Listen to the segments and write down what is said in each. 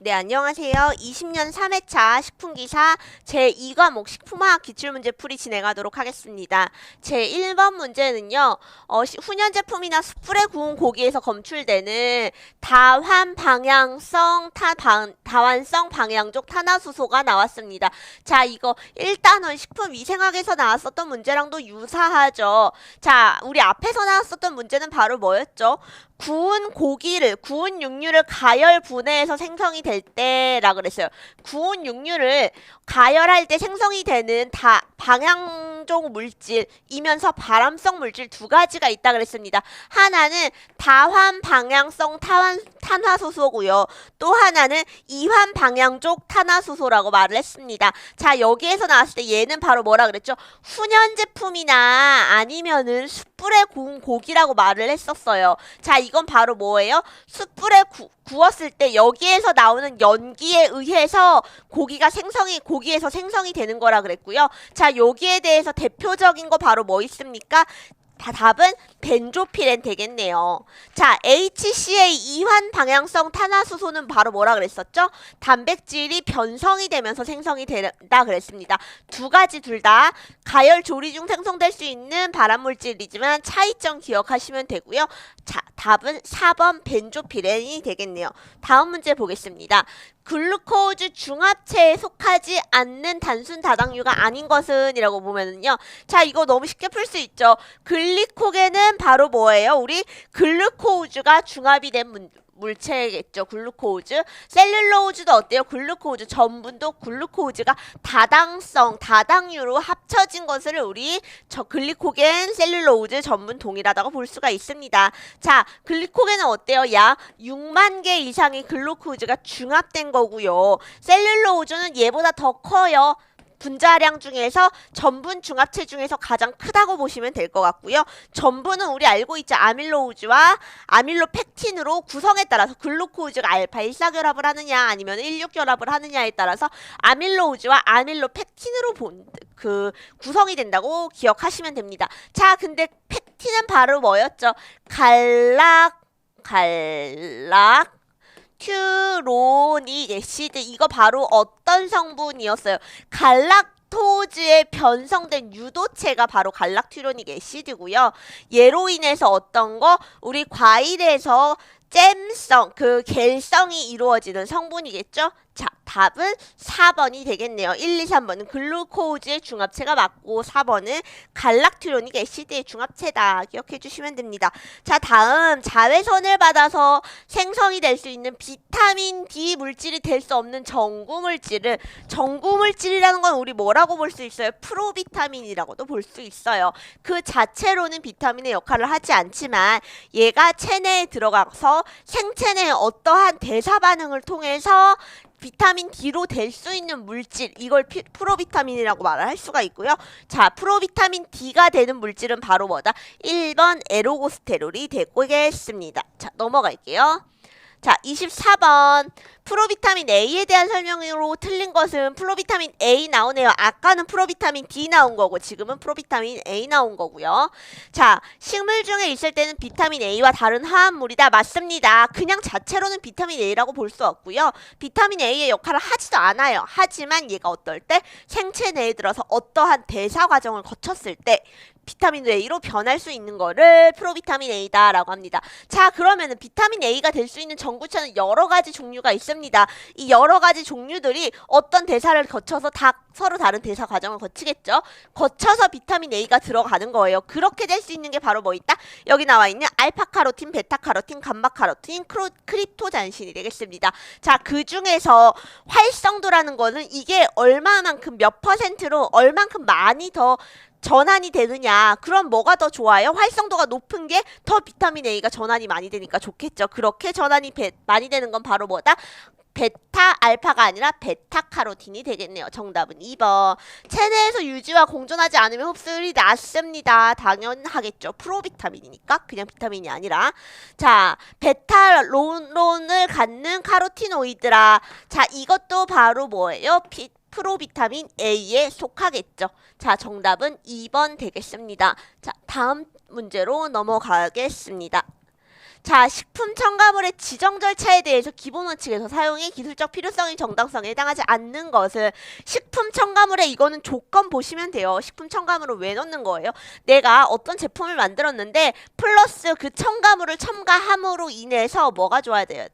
네, 안녕하세요. 20년 3회차 식품기사 제2과목 식품화학 기출문제 풀이 진행하도록 하겠습니다. 제1번 문제는요, 훈연 제품이나 숯불에 구운 고기에서 검출되는 다환성 방향족 탄화수소가 나왔습니다. 자, 이거 일단은 식품위생학에서 나왔었던 문제랑도 유사하죠. 자, 우리 앞에서 나왔었던 문제는 바로 뭐였죠? 구운 육류를 가열 분해해서 생성이 될 때라 그랬어요. 구운 육류를 가열할 때 생성이 되는 방향종 물질이면서 발암성 물질 두 가지가 있다 그랬습니다. 하나는 다환 방향성 탄화수소고요. 또 하나는 이환 방향족 탄화수소라고 말을 했습니다. 자, 여기에서 나왔을 때 얘는 바로 뭐라 그랬죠? 훈연 제품이나 아니면은 숯불에 구운 고기라고 말을 했었어요. 자, 이건 바로 뭐예요? 숯불에 구웠을 때 여기에서 나오는 연기에 의해서 고기에서 생성이 되는 거라 그랬고요. 자, 여기에 대해서 대표적인 거 바로 뭐 있습니까? 답은 벤조피렌 되겠네요. 자, HCA 이환 방향성 탄화수소는 바로 뭐라 그랬었죠? 단백질이 변성이 되면서 생성이 된다 그랬습니다. 두 가지 둘 다 가열 조리 중 생성될 수 있는 발암물질이지만 차이점 기억하시면 되고요. 자, 답은 4번 벤조피렌이 되겠네요. 다음 문제 보겠습니다. 글루코즈 중합체에 속하지 않는 단순 다당류가 아닌 것은 이라고 보면은요. 자, 이거 너무 쉽게 풀 수 있죠. 글리코겐은 바로 뭐예요? 우리 글루코즈가 중합이 된 물체겠죠. 글루코즈. 셀룰로즈도 어때요? 글루코즈. 전분도 글루코즈가 다당류로 합쳐진 것을 우리 글리코겐, 셀룰로즈, 전분 동일하다고 볼 수가 있습니다. 자, 글리코겐은 어때요? 약 6만 개 이상의 글루코즈가 중합된 거고요. 셀룰로즈는 얘보다 더 커요. 분자량 중에서 전분 중합체 중에서 가장 크다고 보시면 될 것 같고요. 전분은 우리 알고 있죠. 아밀로우즈와 아밀로펙틴으로 구성에 따라서 글루코즈가 알파 1사결합을 하느냐 아니면 16결합을 하느냐에 따라서 아밀로우즈와 아밀로펙틴으로 구성이 된다고 기억하시면 됩니다. 자, 근데 펙틴은 바로 뭐였죠? galacty로닉 애시드. 이거 바로 어떤 성분이었어요? 갈락토즈에 변성된 유도체가 바로 갈락티로닉 애시드고요. 얘로 인해서 어떤 거? 우리 과일에서 겔성이 이루어지는 성분이겠죠? 자, 답은 4번이 되겠네요. 1, 2, 3번은 글루코즈의 중합체가 맞고 4번은 갈락티로닉 애시드의 중합체다. 기억해 주시면 됩니다. 자, 다음 자외선을 받아서 생성이 될 수 있는 비타민 D 물질이 될 수 없는 전구물질이라는 건 우리 뭐라고 볼 수 있어요? 프로비타민이라고도 볼 수 있어요. 그 자체로는 비타민의 역할을 하지 않지만 얘가 체내에 들어가서 생체 내의 어떠한 대사 반응을 통해서 비타민 D로 될 수 있는 물질, 이걸 프로비타민이라고 말을 할 수가 있고요. 자, 프로비타민 D가 되는 물질은 바로 뭐다? 1번 에로고스테롤이 되겠습니다. 자, 넘어갈게요. 자, 24번 프로비타민 A에 대한 설명으로 틀린 것은 프로비타민 A 나오네요. 아까는 프로비타민 D 나온 거고 지금은 프로비타민 A 나온 거고요. 자, 식물 중에 있을 때는 비타민 A와 다른 화합물이다. 맞습니다. 그냥 자체로는 비타민 A라고 볼 수 없고요. 비타민 A의 역할을 하지도 않아요. 하지만 얘가 어떨 때? 생체 내에 들어서 어떠한 대사 과정을 거쳤을 때 비타민 A로 변할 수 있는 거를 프로비타민 A다 라고 합니다. 자, 그러면은 비타민 A가 될 수 있는 전구체는 여러 가지 종류가 있습니다. 이 여러 가지 종류들이 어떤 대사를 거쳐서 다 서로 다른 대사 과정을 거치겠죠. 거쳐서 비타민 A가 들어가는 거예요. 그렇게 될 수 있는 게 바로 뭐 있다? 여기 나와 있는 알파카로틴, 베타카로틴, 감마카로틴, 크립토잔신이 되겠습니다. 자, 그 중에서 활성도라는 거는 이게 얼마만큼 몇 %로 얼만큼 많이 더 전환이 되느냐. 그럼 뭐가 더 좋아요? 활성도가 높은 게 더 비타민 A가 전환이 많이 되니까 좋겠죠. 그렇게 전환이 많이 되는 건 바로 뭐다? 베타 알파가 아니라 베타카로틴이 되겠네요. 정답은 2번. 체내에서 유지와 공존하지 않으면 흡수율이 낮습니다. 당연하겠죠. 프로비타민이니까 그냥 비타민이 아니라. 자, 베타론을 갖는 카로티노이드라. 자, 이것도 바로 뭐예요? 프로비타민 A에 속하겠죠. 자, 정답은 2번 되겠습니다. 자, 다음 문제로 넘어가겠습니다. 자, 식품 첨가물의 지정 절차에 대해서 기본 원칙에서 사용의 기술적 필요성이 정당성에 해당하지 않는 것은 식품 첨가물에 이거는 조건 보시면 돼요. 식품 첨가물을 왜 넣는 거예요? 내가 어떤 제품을 만들었는데 플러스 그 첨가물을 첨가함으로 인해서 뭐가 좋아야 돼요?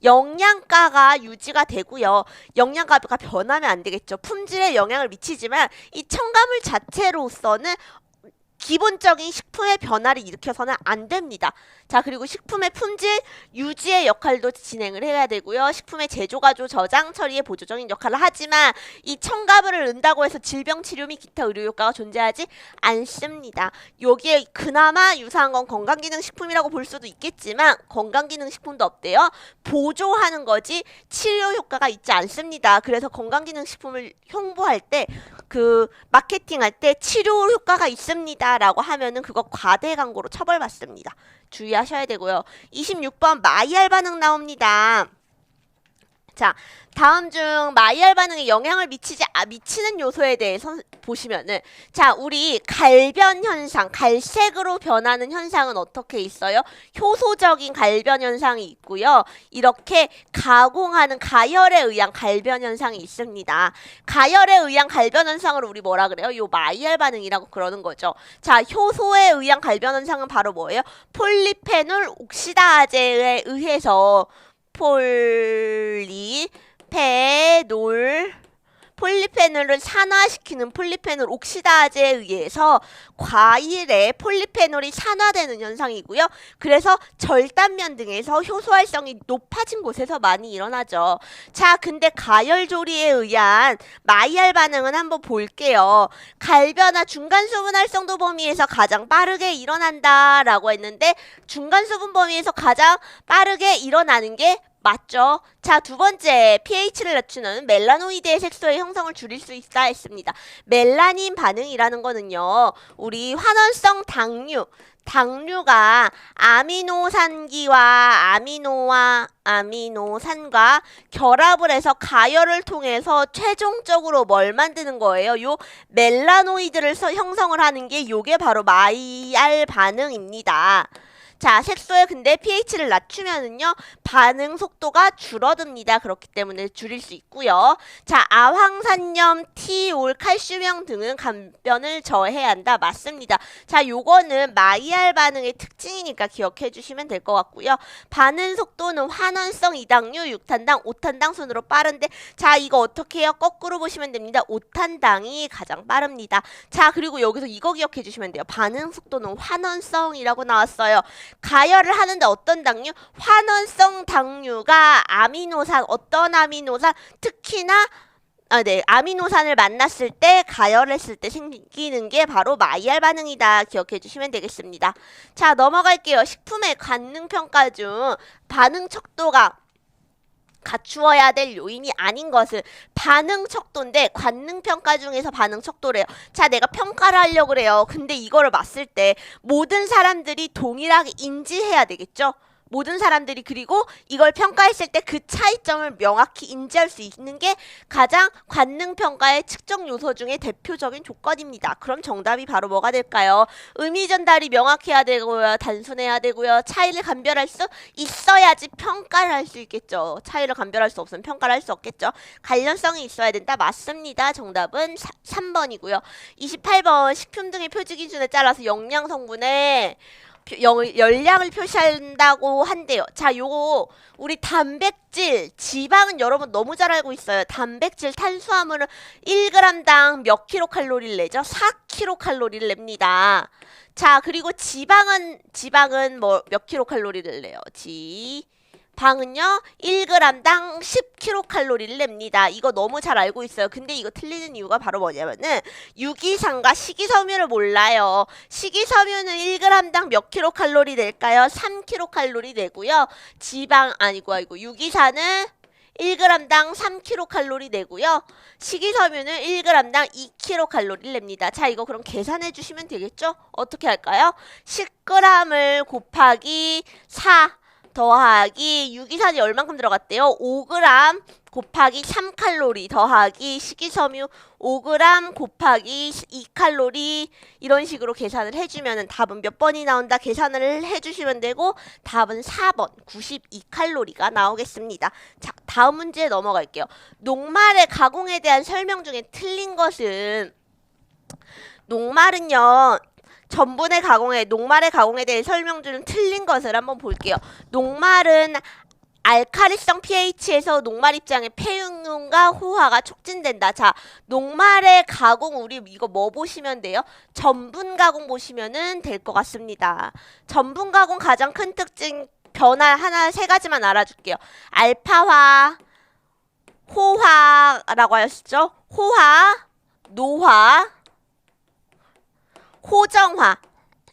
영양가가 유지가 되고요. 영양가가 변하면 안 되겠죠. 품질에 영향을 미치지만 이 첨가물 자체로서는 기본적인 식품의 변화를 일으켜서는 안 됩니다. 자, 그리고 식품의 품질 유지의 역할도 진행을 해야 되고요. 식품의 제조가조 저장 처리의 보조적인 역할을 하지만 이 첨가물을 넣는다고 해서 질병 치료 및 기타 의료 효과가 존재하지 않습니다. 여기에 그나마 유사한 건 건강기능식품이라고 볼 수도 있겠지만 건강기능식품도 없대요. 보조하는 거지 치료 효과가 있지 않습니다. 그래서 건강기능식품을 홍보할 때 마케팅할 때 치료 효과가 있습니다 라고 하면은 그거 과대 광고로 처벌받습니다. 주의하셔야 되고요. 26번 마이알 반응 나옵니다. 자, 다음 중 마이알 반응에 영향을 미치는 요소에 대해서 보시면은, 자, 우리 갈변 현상, 갈색으로 변하는 현상은 어떻게 있어요? 효소적인 갈변 현상이 있고요. 이렇게 가공하는 가열에 의한 갈변 현상이 있습니다. 가열에 의한 갈변 현상을 우리 뭐라 그래요? 요 마이알 반응이라고 그러는 거죠. 자, 효소에 의한 갈변 현상은 바로 뭐예요? 폴리페놀 옥시다제에 의해서 폴리페놀을 산화시키는 폴리페놀 옥시다제에 의해서 과일에 폴리페놀이 산화되는 현상이고요. 그래서 절단면 등에서 효소 활성이 높아진 곳에서 많이 일어나죠. 자, 근데 가열 조리에 의한 마이알 반응은 한번 볼게요. 갈변화 중간수분 활성도 범위에서 가장 빠르게 일어난다라고 했는데 중간수분 범위에서 가장 빠르게 일어나는 게 맞죠? 자, 두 번째, pH를 낮추는 멜라노이드의 색소의 형성을 줄일 수 있다 했습니다. 멜라닌 반응이라는 거는요, 우리 환원성 당류가 아미노산과 아미노산과 결합을 해서 가열을 통해서 최종적으로 뭘 만드는 거예요? 요 멜라노이드를 형성을 하는 게 요게 바로 마이알 반응입니다. 자, 색소의 근데 pH를 낮추면은요, 반응 속도가 줄어듭니다. 그렇기 때문에 줄일 수 있고요. 자, 아황산염, 티올, 칼슘형 등은 간변을 저해야 한다. 맞습니다. 자, 요거는 마이알 반응의 특징이니까 기억해 주시면 될 것 같고요. 반응 속도는 환원성 이당류, 6탄당, 5탄당 순으로 빠른데, 자, 이거 어떻게 해요? 거꾸로 보시면 됩니다. 5탄당이 가장 빠릅니다. 자, 그리고 여기서 이거 기억해 주시면 돼요. 반응 속도는 환원성이라고 나왔어요. 가열을 하는데 어떤 당류? 환원성 당류가 아미노산, 어떤 아미노산? 특히나 아미노산을 만났을 때 가열했을 때 생기는 게 바로 마이알 반응이다. 기억해 주시면 되겠습니다. 자, 넘어갈게요. 식품의 관능평가 중 반응 척도가 갖추어야 될 요인이 아닌 것은 반응 척도인데 관능평가 중에서 반응 척도래요. 자, 내가 평가를 하려고 그래요. 근데 이거를 봤을 때 모든 사람들이 동일하게 인지해야 되겠죠? 모든 사람들이 그리고 이걸 평가했을 때 그 차이점을 명확히 인지할 수 있는 게 가장 관능평가의 측정 요소 중에 대표적인 조건입니다. 그럼 정답이 바로 뭐가 될까요? 의미 전달이 명확해야 되고요. 단순해야 되고요. 차이를 감별할 수 있어야지 평가를 할 수 있겠죠. 차이를 감별할 수 없으면 평가를 할 수 없겠죠. 관련성이 있어야 된다. 맞습니다. 정답은 3번이고요. 28번 식품 등의 표지 기준에 따라서 영양 성분에 열량을 표시한다고 한대요. 자, 요거 우리 단백질, 지방은 여러분 너무 잘 알고 있어요. 단백질, 탄수화물은 1g당 몇 킬로칼로리를 내죠? 4킬로칼로리를 냅니다. 자, 그리고 지방은 뭐 몇 킬로칼로리를 내요? 방은요 1g당 10kcal를 냅니다. 이거 너무 잘 알고 있어요. 근데 이거 틀리는 이유가 바로 뭐냐면은 유기산과 식이섬유를 몰라요. 식이섬유는 1g당 몇 kcal 낼까요? 3kcal 내고요. 유기산은 1g당 3kcal 내고요. 식이섬유는 1g당 2kcal를 냅니다. 자, 이거 그럼 계산해 주시면 되겠죠? 어떻게 할까요? 10g을 곱하기 4 더하기 유기산이 얼만큼 들어갔대요? 5g 곱하기 3칼로리 더하기 식이섬유 5g 곱하기 2칼로리 이런 식으로 계산을 해주면 답은 몇 번이 나온다 계산을 해주시면 되고 답은 4번 92칼로리가 나오겠습니다. 자, 다음 문제에 넘어갈게요. 녹말의 가공에 대한 설명 중에 틀린 것은 녹말은요. 전분의 가공에 녹말의 가공에 대해 설명 중에 틀린 것을 한번 볼게요. 녹말은 알카리성 pH에서 녹말 입장의 폐융과 호화가 촉진된다. 자, 녹말의 가공 우리 이거 뭐 보시면 돼요? 전분 가공 보시면은 될 것 같습니다. 전분 가공 가장 큰 특징 변화 하나 세 가지만 알아줄게요. 알파화, 호화라고 하셨죠? 호화, 노화, 호정화.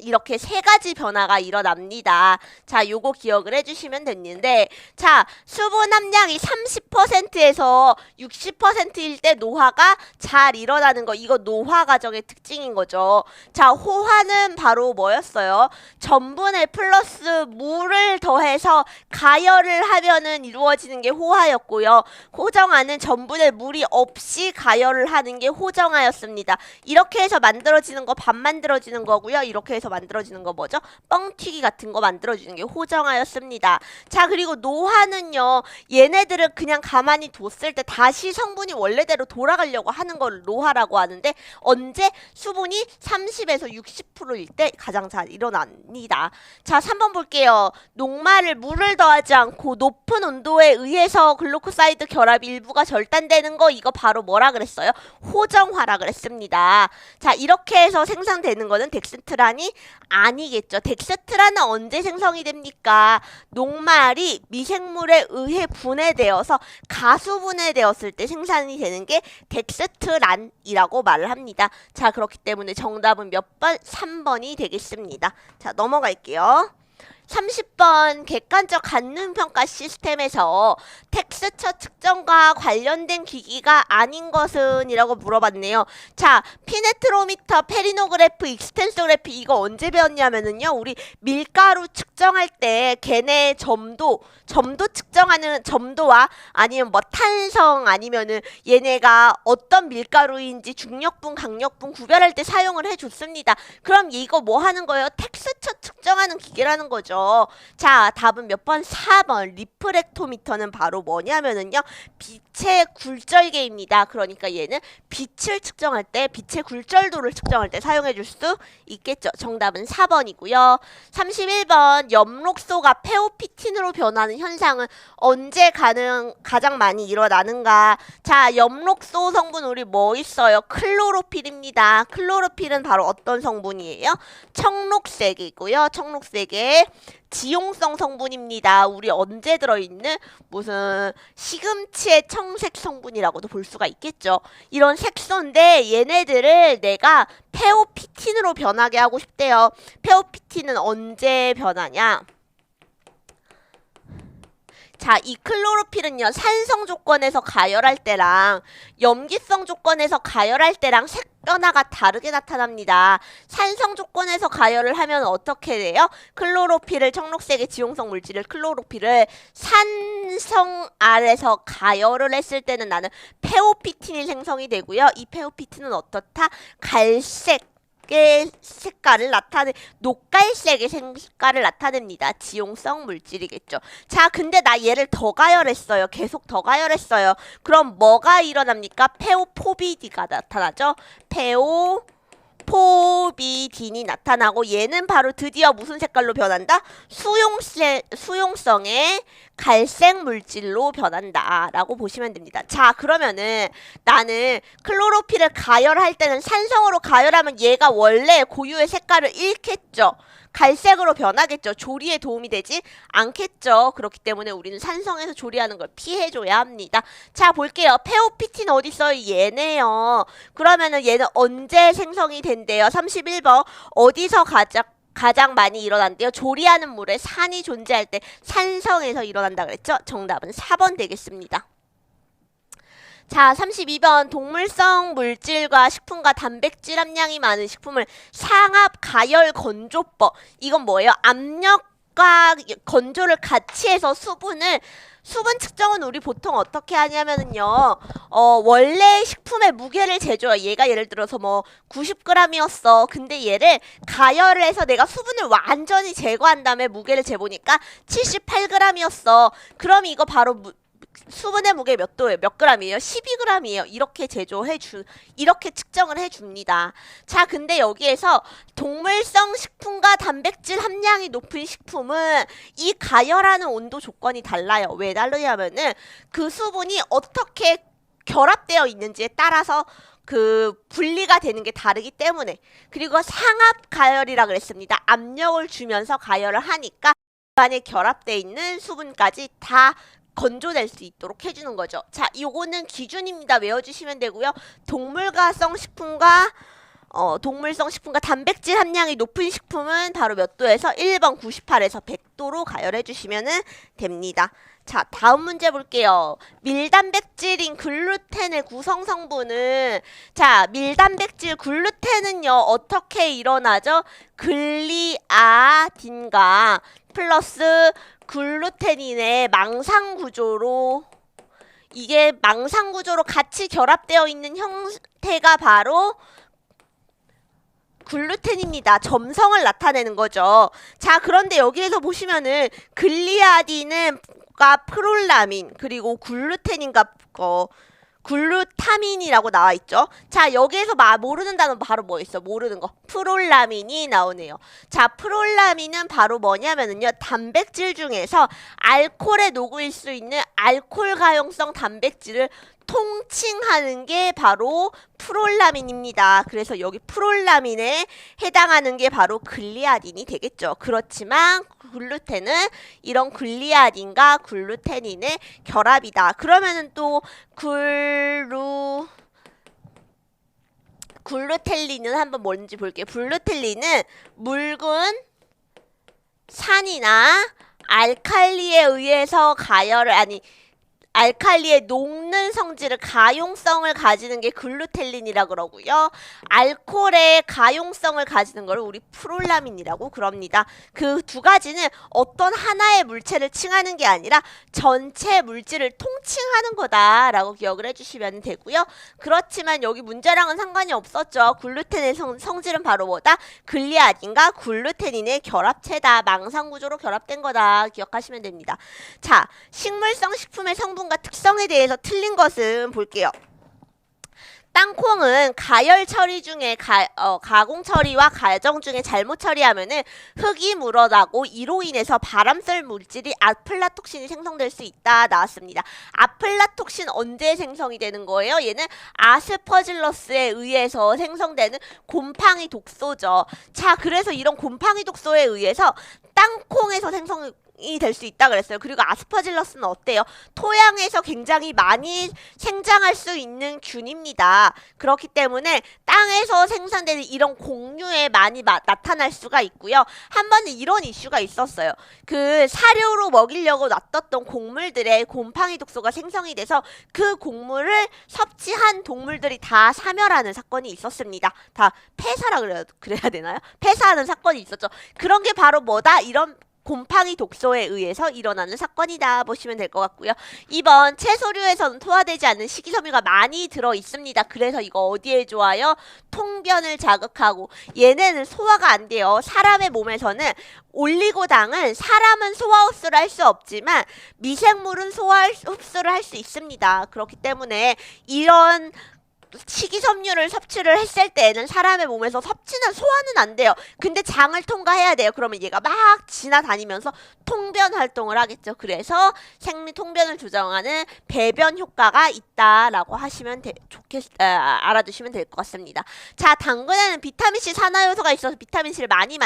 이렇게 세 가지 변화가 일어납니다. 자, 요거 기억을 해주시면 됐는데, 자, 수분 함량이 30%에서 60%일 때 노화가 잘 일어나는 거, 이거 노화 과정의 특징인 거죠. 자, 호화는 바로 뭐였어요? 전분에 플러스 물을 더해서 가열을 하면은 이루어지는 게 호화였고요. 호정화는 전분에 물이 없이 가열을 하는 게 호정화였습니다. 이렇게 해서 만들어지는 거 밥 만들어지는 거고요. 이렇게 해서 만들어지는 거 뭐죠? 뻥튀기 같은 거 만들어주는 게 호정화였습니다. 자, 그리고 노화는요. 얘네들은 그냥 가만히 뒀을 때 다시 성분이 원래대로 돌아가려고 하는 걸 노화라고 하는데 언제? 수분이 30에서 60%일 때 가장 잘 일어납니다. 자, 3번 볼게요. 녹말을 물을 더하지 않고 높은 온도에 의해서 글루코사이드 결합 일부가 절단되는 거 이거 바로 뭐라 그랬어요? 호정화라 그랬습니다. 자, 이렇게 해서 생산되는 거는 덱스트란이 아니겠죠. 덱스트란은 언제 생성이 됩니까? 녹말이 미생물에 의해 분해되어서 가수분해되었을 때 생산이 되는 게 덱스트란이라고 말을 합니다. 자, 그렇기 때문에 정답은 몇 번? 3번이 되겠습니다. 자, 넘어갈게요. 30번 객관적 간능평가 시스템에서 텍스처 측정과 관련된 기기가 아닌 것은? 이라고 물어봤네요. 자, 피네트로미터, 페리노그래프, 익스텐소그래프 이거 언제 배웠냐면은요. 우리 밀가루 측정할 때 걔네 점도 측정하는 점도와 아니면 뭐 탄성 아니면은 얘네가 어떤 밀가루인지 중력분, 강력분 구별할 때 사용을 해줬습니다. 그럼 이거 뭐 하는 거예요? 텍스처 측정하는 기계라는 거죠. 자, 답은 몇 번? 4번. 리프렉토미터는 바로 뭐냐면은요. 빛의 굴절계입니다. 그러니까 얘는 빛을 측정할 때, 빛의 굴절도를 측정할 때 사용해 줄 수 있겠죠. 정답은 4번이고요. 31번. 엽록소가 페오피틴으로 변하는 현상은 언제 가장 많이 일어나는가? 자, 엽록소 성분 우리 뭐 있어요? 클로로필입니다. 클로로필은 바로 어떤 성분이에요? 청록색이고요. 청록색에 지용성 성분입니다. 우리 언제 들어있는 무슨 시금치의 청색 성분이라고도 볼 수가 있겠죠. 이런 색소인데 얘네들을 내가 페오피틴으로 변하게 하고 싶대요. 페오피틴은 언제 변하냐? 자, 이 클로로필은요, 산성 조건에서 가열할 때랑 염기성 조건에서 가열할 때랑 색 변화가 다르게 나타납니다. 산성 조건에서 가열을 하면 어떻게 돼요? 클로로필을, 청록색의 지용성 물질을 클로로필을 산성 아래서 가열을 했을 때는 나는 페오피틴이 생성이 되고요. 이 페오피틴은 어떻다? 갈색 색깔을 녹갈색의 색깔을 나타냅니다. 지용성 물질이겠죠. 자, 근데 나 얘를 더 가열했어요. 계속 더 가열했어요. 그럼 뭐가 일어납니까? 페오포비디가 나타나죠. 페오포비딘이 나타나고 얘는 바로 드디어 무슨 색깔로 변한다? 수용성의 갈색 물질로 변한다 라고 보시면 됩니다. 자, 그러면은 나는 클로로필을 가열할 때는 산성으로 가열하면 얘가 원래 고유의 색깔을 잃겠죠. 갈색으로 변하겠죠. 조리에 도움이 되지 않겠죠. 그렇기 때문에 우리는 산성에서 조리하는 걸 피해줘야 합니다. 자, 볼게요. 페오피틴 어디 있어요? 얘네요. 그러면은 얘는 언제 생성이 된대요? 31번. 어디서 가장 많이 일어난대요? 조리하는 물에 산이 존재할 때 산성에서 일어난다 그랬죠? 정답은 4번 되겠습니다. 자, 32번. 동물성 물질과 식품과 단백질 함량이 많은 식품을 상압 가열 건조법. 이건 뭐예요? 압력 열과 건조를 같이 해서 수분 측정은 우리 보통 어떻게 하냐면은요, 원래 식품의 무게를 재줘요. 얘가 예를 들어서 뭐 90g이었어. 근데 얘를 가열을 해서 내가 수분을 완전히 제거한 다음에 무게를 재보니까 78g이었어. 그럼 이거 바로 수분의 무게 몇 도예요? 몇 g이에요? 12g이에요. 이렇게 측정을 해줍니다. 자, 근데 여기에서 동물성 식품과 단백질 함량이 높은 식품은 이 가열하는 온도 조건이 달라요. 왜 다르냐면은 그 수분이 어떻게 결합되어 있는지에 따라서 그 분리가 되는 게 다르기 때문에. 그리고 상압 가열이라 그랬습니다. 압력을 주면서 가열을 하니까 그 안에 결합되어 있는 수분까지 다 건조될 수 있도록 해주는 거죠. 자, 요거는 기준입니다. 외워주시면 되고요. 동물성 식품과 단백질 함량이 높은 식품은 바로 몇 도에서 1번 98에서 100도로 가열해 주시면 됩니다. 자, 다음 문제 볼게요. 밀단백질인 글루텐의 구성 성분은, 자, 밀단백질 글루텐은요, 어떻게 일어나죠? 글리아딘과 플러스 글루테닌의 망상구조로, 이게 망상구조로 같이 결합되어 있는 형태가 바로 글루텐입니다. 점성을 나타내는 거죠. 자, 그런데 여기에서 보시면은 글리아딘과 프롤라민, 그리고 글루테닌과 글루타민이라고 나와 있죠. 자, 여기에서 모르는 단어 바로 뭐 있어? 모르는 거. 프롤라민이 나오네요. 자, 프롤라민은 바로 뭐냐면은요, 단백질 중에서 알코올에 녹일 수 있는 알코올 가용성 단백질을 통칭하는 게 바로 프롤라민입니다. 그래서 여기 프롤라민에 해당하는 게 바로 글리아딘이 되겠죠. 그렇지만 글루텐은 이런 글리아딘과 글루테닌의 결합이다. 그러면은 또 글루텔린은 한번 뭔지 볼게요. 글루텔린은 묽은 산이나 알칼리에 의해서 알칼리의 녹는 성질을 가용성을 가지는 게 글루텔린이라 그러고요. 알코올의 가용성을 가지는 걸 우리 프롤라민이라고 그럽니다. 그 두 가지는 어떤 하나의 물체를 칭하는 게 아니라 전체 물질을 통칭하는 거다라고 기억을 해주시면 되고요. 그렇지만 여기 문제랑은 상관이 없었죠. 글루텐의 성질은 바로 뭐다? 글리아딘과 글루테닌의 결합체다. 망상구조로 결합된 거다. 기억하시면 됩니다. 자, 식물성 식품의 성분과 특성에 대해서 틀린 것은 볼게요. 땅콩은 가열 처리 중에 가공 처리와 가정 중에 잘못 처리하면은 흙이 물어나고 이로 인해서 발암성 물질이 아플라톡신이 생성될 수 있다 나왔습니다. 아플라톡신 언제 생성이 되는 거예요? 얘는 아스퍼질러스에 의해서 생성되는 곰팡이 독소죠. 자, 그래서 이런 곰팡이 독소에 의해서 땅콩에서 생성이 될 수 있다 그랬어요. 그리고 아스퍼질러스는 어때요? 토양에서 굉장히 많이 생장할 수 있는 균입니다. 그렇기 때문에 땅에서 생산되는 이런 곡류에 많이 나타날 수가 있고요. 한 번은 이런 이슈가 있었어요. 그 사료로 먹이려고 놔뒀던 곡물들의 곰팡이 독소가 생성이 돼서 그 곡물을 섭취한 동물들이 다 사멸하는 사건이 있었습니다. 다 폐사라 그래야 되나요? 폐사하는 사건이 있었죠. 그런 게 바로 뭐다? 이런 곰팡이 독소에 의해서 일어나는 사건이다 보시면 될 것 같고요. 2번 채소류에서는 소화되지 않는 식이섬유가 많이 들어있습니다. 그래서 이거 어디에 좋아요? 통변을 자극하고 얘네는 소화가 안 돼요. 사람의 몸에서는 올리고당은 사람은 소화 흡수를 할 수 없지만 미생물은 흡수를 할 수 있습니다. 그렇기 때문에 이런 식이섬유를 섭취를 했을 때에는 사람의 몸에서 소화는 안 돼요. 근데 장을 통과해야 돼요. 그러면 얘가 막 지나다니면서 통변 활동을 하겠죠. 그래서 생리통변을 조정하는 배변 효과가 있다라고 하시면 알아두시면 될 것 같습니다. 자, 당근에는 비타민C 산화효소가 있어서 비타민C를 많이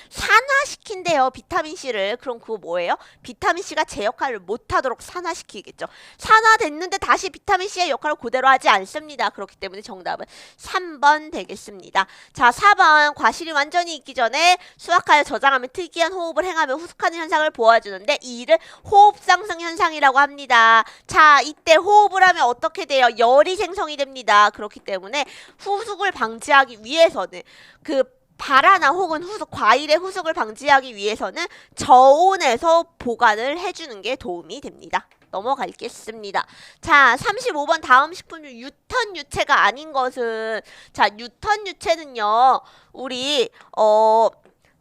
산화시킨대요. 비타민C를. 그럼 그거 뭐예요? 비타민C가 제 역할을 못하도록 산화시키겠죠. 산화됐는데 다시 비타민C의 역할을 그대로 하지 않습니다. 그렇기 때문에 정답은 3번 되겠습니다. 자, 4번 과실이 완전히 있기 전에 수확하여 저장하면 특이한 호흡을 행하며 후숙하는 현상을 보아주는데 이 일을 호흡 상승 현상이라고 합니다. 자, 이때 호흡을 하면 어떻게 돼요? 열이 생성이 됩니다. 그렇기 때문에 후숙을 방지하기 위해서는 그 발화나 혹은 과일의 후숙을 방지하기 위해서는 저온에서 보관을 해주는 게 도움이 됩니다. 넘어가겠습니다. 자, 35번 다음 식품 중 유턴 유체가 아닌 것은, 자, 유턴 유체는요, 우리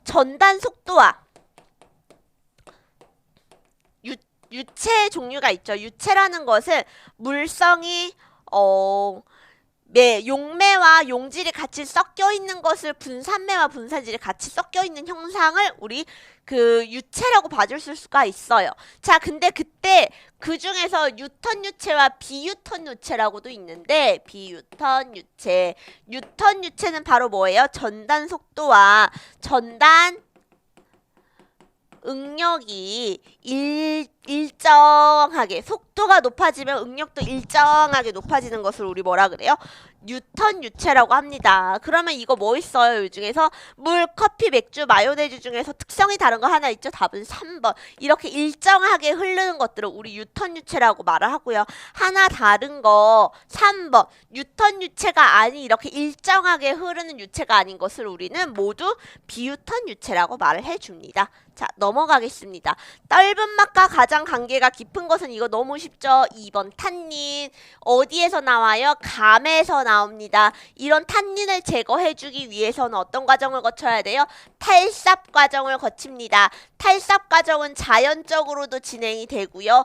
전단 속도와 유체 종류가 있죠. 유체라는 것은 물성이 용매와 용질이 같이 섞여 있는 것을 분산매와 분산질이 같이 섞여 있는 형상을 우리 그 유체라고 봐줄 수가 있어요. 자, 근데 그때 그 중에서 유턴 유체와 비유턴 유체라고도 있는데, 비유턴 유체, 유턴 유체는 바로 뭐예요? 전단 속도와 전단 응력이 일정하게, 속도가 높아지면 응력도 일정하게 높아지는 것을 우리 뭐라 그래요? 유턴 유체라고 합니다. 그러면 이거 뭐 있어요? 이 중에서 물, 커피, 맥주, 마요네즈 중에서 특성이 다른 거 하나 있죠? 답은 3번. 이렇게 일정하게 흐르는 것들을 우리 유턴 유체라고 말을 하고요. 하나 다른 거 3번. 유턴 유체가 아닌 이렇게 일정하게 흐르는 유체가 아닌 것을 우리는 모두 비유턴 유체라고 말을 해줍니다. 자, 넘어가겠습니다. 떫은 맛과 가장 관계가 깊은 것은 이거 너무 쉽죠? 2번 탄닌. 어디에서 나와요? 감에서 나옵니다. 이런 탄닌을 제거해주기 위해서는 어떤 과정을 거쳐야 돼요? 탈삽 과정을 거칩니다. 탈삽 과정은 자연적으로도 진행이 되고요.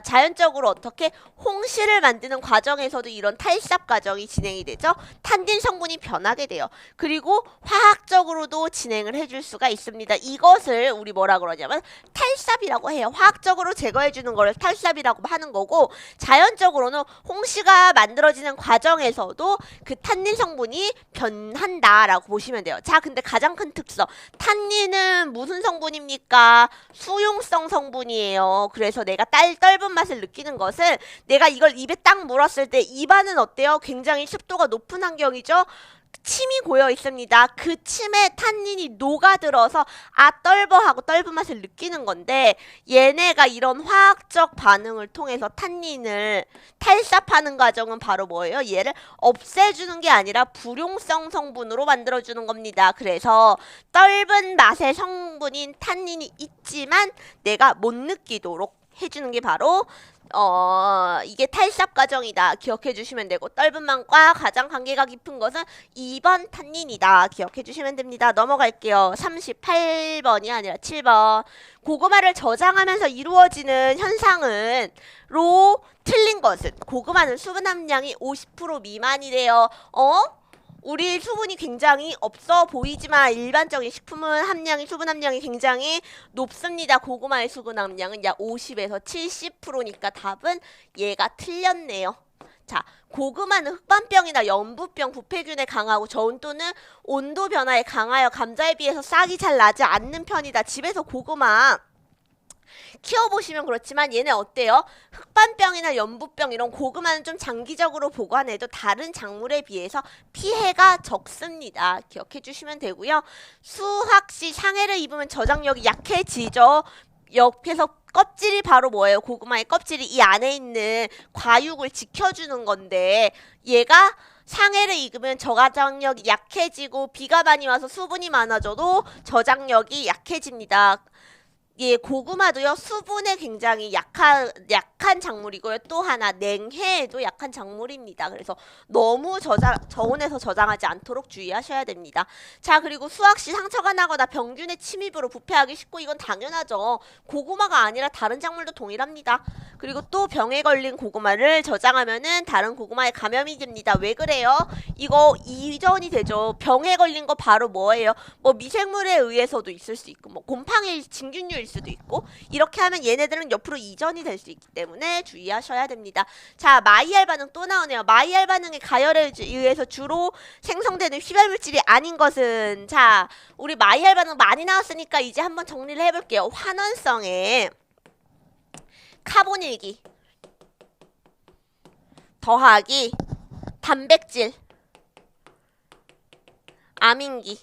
자연적으로 어떻게 홍시를 만드는 과정에서도 이런 탈삽 과정이 진행이 되죠. 탄닌 성분이 변하게 돼요. 그리고 화학적으로도 진행을 해줄 수가 있습니다. 이것을 우리 뭐라 그러냐면 탈삽이라고 해요. 화학적으로 제거해주는 걸 탈삽이라고 하는 거고, 자연적으로는 홍시가 만들어지는 과정에서도 그 탄닌 성분이 변한다라고 보시면 돼요. 자, 근데 가장 큰 특성, 탄닌은 무슨 성분입니까? 수용성 성분이에요. 그래서 내가 떫은 맛을 느끼는 것은, 내가 이걸 입에 딱 물었을 때 입안은 어때요? 굉장히 습도가 높은 환경이죠? 침이 고여 있습니다. 그 침에 탄닌이 녹아들어서 떫어하고 떫은 맛을 느끼는 건데, 얘네가 이런 화학적 반응을 통해서 탄닌을 탈삽하는 과정은 바로 뭐예요? 얘를 없애주는 게 아니라 불용성 성분으로 만들어주는 겁니다. 그래서 떫은 맛의 성분인 탄닌이 있지만 내가 못 느끼도록 해주는 게 바로 이게 탈삽 과정이다. 기억해 주시면 되고, 떫은 맛과 가장 관계가 깊은 것은 2번 탄닌이다. 기억해 주시면 됩니다. 넘어갈게요. 38번이 아니라 7번. 고구마를 저장하면서 이루어지는 현상은 틀린 것은, 고구마는 수분 함량이 50% 미만이래요. 우리 수분이 굉장히 없어 보이지만 일반적인 수분 함량이 굉장히 높습니다. 고구마의 수분 함량은 약 50에서 70%니까 답은 얘가 틀렸네요. 자, 고구마는 흑반병이나 연부병, 부패균에 강하고 저온도는 온도 변화에 강하여 감자에 비해서 싹이 잘 나지 않는 편이다. 집에서 고구마 키워보시면 그렇지만 얘네 어때요? 흑반병이나 연부병 이런 고구마는 좀 장기적으로 보관해도 다른 작물에 비해서 피해가 적습니다. 기억해 주시면 되고요. 수확시 상해를 입으면 저장력이 약해지죠. 옆에서 껍질이 바로 뭐예요? 고구마의 껍질이 이 안에 있는 과육을 지켜주는 건데, 얘가 상해를 입으면 저장력이 약해지고 비가 많이 와서 수분이 많아져도 저장력이 약해집니다. 예, 고구마도요, 수분에 굉장히 약한 작물이고요. 또 하나, 냉해에도 약한 작물입니다. 그래서 너무 저온에서 저장하지 않도록 주의하셔야 됩니다. 자, 그리고 수확 시 상처가 나거나 병균의 침입으로 부패하기 쉽고, 이건 당연하죠. 고구마가 아니라 다른 작물도 동일합니다. 그리고 또 병에 걸린 고구마를 저장하면은 다른 고구마에 감염이 됩니다. 왜 그래요? 이거 이전이 되죠. 병에 걸린 거 바로 뭐예요? 뭐 미생물에 의해서도 있을 수 있고, 뭐 곰팡이 진균류일 수도 있고, 이렇게 하면 얘네들은 옆으로 이전이 될 수 있기 때문에 주의하셔야 됩니다. 자, 마이알 반응 또 나오네요. 마이알 반응의 가열에 의해서 주로 생성되는 휘발물질이 아닌 것은, 자, 우리 마이알 반응 많이 나왔으니까 이제 한번 정리를 해볼게요. 환원성에 카본일기 더하기 단백질, 아민기,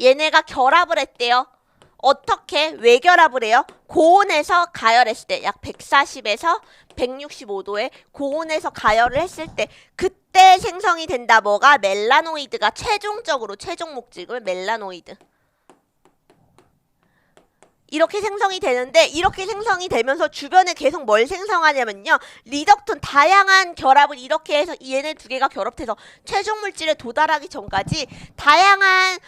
얘네가 결합을 했대요. 어떻게? 왜 결합을 해요? 고온에서 가열했을 때, 약 140에서 165도에 고온에서 가열을 했을 때, 그때 요때 생성이 된다. 뭐가? 멜라노이드가 최종적으로 최종 목적은 멜라노이드. 이렇게 생성이 되는데 이렇게 생성이 되면서 주변에 계속 뭘 생성하냐면요. 리덕톤 다양한 결합을 이렇게 해서 얘네 두 개가 결합해서 최종 물질에 도달하기 전까지 다양한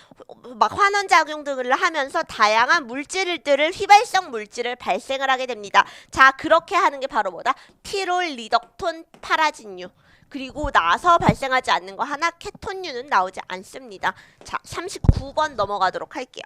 막 환원작용 등을 하면서 다양한 물질들을 휘발성 물질을 발생을 하게 됩니다. 자, 그렇게 하는 게 바로 뭐다? 피롤 리덕톤 파라진류. 그리고 나서 발생하지 않는 거 하나 케톤류는 나오지 않습니다. 자, 39번 넘어가도록 할게요.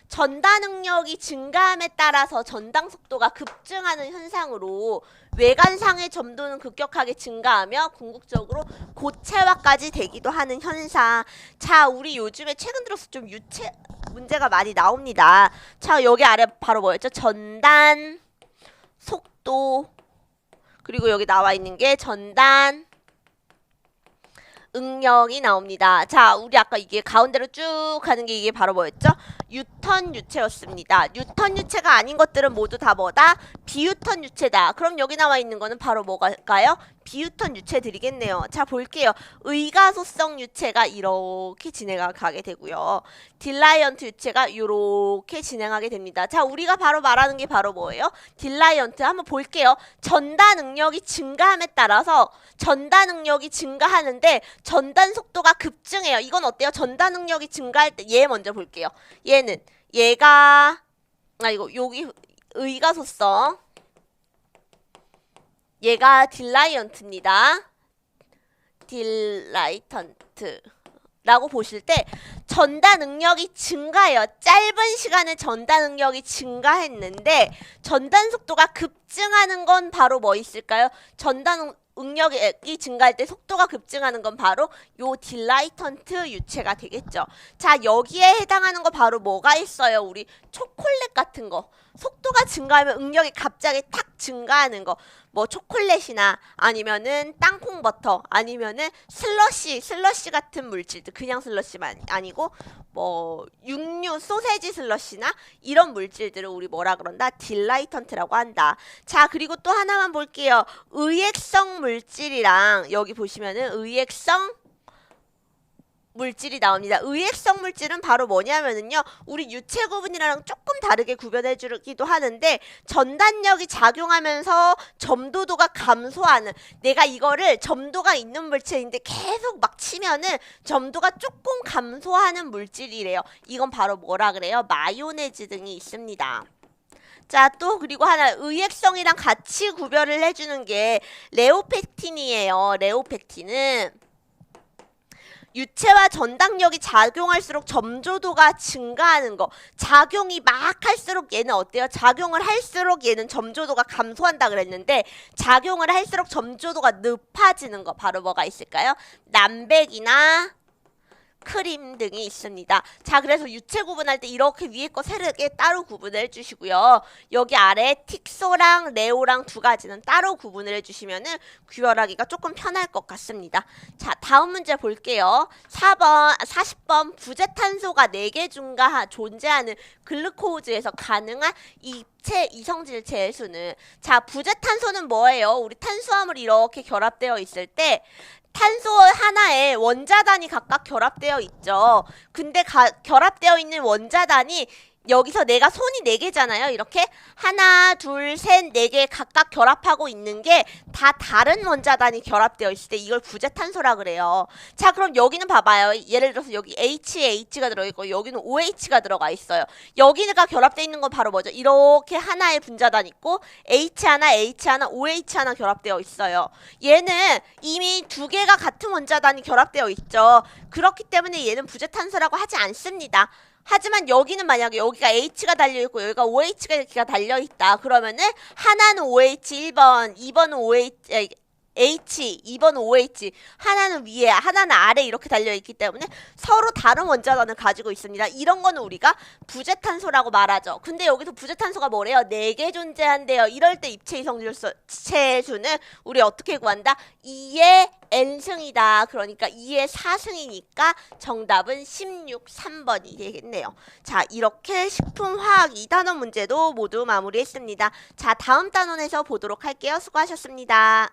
전달 능력이 증가함에 따라서 전당 속도가 급증하는 현상으로 외관상의 점도는 급격하게 증가하며 궁극적으로 고체화까지 되기도 하는 현상. 자, 우리 요즘에 최근 들어서 좀 유체 문제가 많이 나옵니다. 자, 여기 아래 바로 뭐였죠? 전단 속도, 그리고 여기 나와 있는 게 전단 응력이 나옵니다. 자, 우리 아까 이게 가운데로 쭉 가는 게 이게 바로 뭐였죠? 유턴 유체였습니다. 유턴 유체가 아닌 것들은 모두 다 뭐다? 비유턴 유체다. 그럼 여기 나와 있는 거는 바로 뭐갈까요? 비유턴 유체들이겠네요. 자, 볼게요. 의가소성 유체가 이렇게 진행하게 되고요. 딜라이언트 유체가 이렇게 진행하게 됩니다. 자, 우리가 바로 말하는 게 바로 뭐예요? 딜라이언트 한번 볼게요. 전달 능력이 증가함에 따라서 전달 능력이 증가하는데 전달 속도가 급증해요. 이건 어때요? 전달 능력이 증가할 때 얘 먼저 볼게요. 얘가 여기 의가소성, 얘가 딜라이언트입니다. 딜라이턴트 라고 보실 때 전달 능력이 증가해요. 짧은 시간에 전달 능력이 증가했는데 전달 속도가 급증하는 건 바로 뭐 있을까요? 전달 응력이 증가할 때 속도가 급증하는 건 바로 요 딜라이턴트 유체가 되겠죠. 자, 여기에 해당하는 거 바로 뭐가 있어요? 우리 초콜릿 같은 거. 속도가 증가하면 응력이 갑자기 탁 증가하는 거. 뭐 초콜릿이나 아니면은 땅콩버터 아니면은 슬러시 같은 물질들, 그냥 슬러시만 아니고 뭐 육류 소세지 슬러시나 이런 물질들을 우리 뭐라 그런다? 딜라이턴트라고 한다. 자, 그리고 또 하나만 볼게요. 의액성 물질이랑 여기 보시면은 의액성 물질이 나옵니다. 의액성 물질은 바로 뭐냐면은요, 우리 유체 구분이랑 조금 다르게 구별해 주기도 하는데 전단력이 작용하면서 점도도가 감소하는, 내가 이거를 점도가 있는 물질인데 계속 막 치면은 점도가 조금 감소하는 물질이래요. 이건 바로 뭐라 그래요? 마요네즈 등이 있습니다. 자, 또 그리고 하나 의액성이랑 같이 구별을 해주는 게 레오펙틴이에요. 레오펙틴은 유체와 전당력이 작용할수록 점조도가 증가하는 거. 작용이 막 할수록 얘는 어때요? 작용을 할수록 얘는 점조도가 감소한다 그랬는데 작용을 할수록 점조도가 높아지는 거. 바로 뭐가 있을까요? 남백이나 크림 등이 있습니다. 자, 그래서 유체 구분할 때 이렇게 위에 거 세 개 따로 구분을 해주시고요. 여기 아래 틱소랑 레오랑 두 가지는 따로 구분을 해주시면은 구별하기가 조금 편할 것 같습니다. 자, 다음 문제 볼게요. 40번 부재탄소가 4개 중 존재하는 글루코즈에서 가능한 입체 이성질 제수는, 자, 부재탄소는 뭐예요? 우리 탄수화물이 이렇게 결합되어 있을 때 탄소 하나에 원자단이 각각 결합되어 있죠. 근데 결합되어 있는 원자단이 여기서 내가 손이 4개잖아요. 이렇게 하나, 둘, 셋, 4개 각각 결합하고 있는 게 다 다른 원자단이 결합되어 있을 때 이걸 부재탄소라 그래요. 자, 그럼 여기는 봐봐요. 예를 들어서 여기 H가 들어있고 여기는 OH가 들어가 있어요. 여기가 결합되어 있는 건 바로 뭐죠? 이렇게 하나의 분자단 있고 H 하나, OH 하나 결합되어 있어요. 얘는 이미 2개가 같은 원자단이 결합되어 있죠. 그렇기 때문에 얘는 부재탄소라고 하지 않습니다. 하지만 여기는 만약에 여기가 H가 달려있고 여기가 OH가 달려있다. 그러면은 하나는 OH 1번, 2번은 H, 2번 OH, 하나는 위에, 하나는 아래 이렇게 달려있기 때문에 서로 다른 원자단을 가지고 있습니다. 이런 거는 우리가 부재탄소라고 말하죠. 근데 여기서 부재탄소가 뭐래요? 4개 존재한대요. 이럴 때 입체 이성질체수는 우리 어떻게 구한다? 2의 n승이다. 그러니까 2의 4승이니까 정답은 16, 3번이 되겠네요. 자, 이렇게 식품화학 2단원 문제도 모두 마무리했습니다. 자, 다음 단원에서 보도록 할게요. 수고하셨습니다.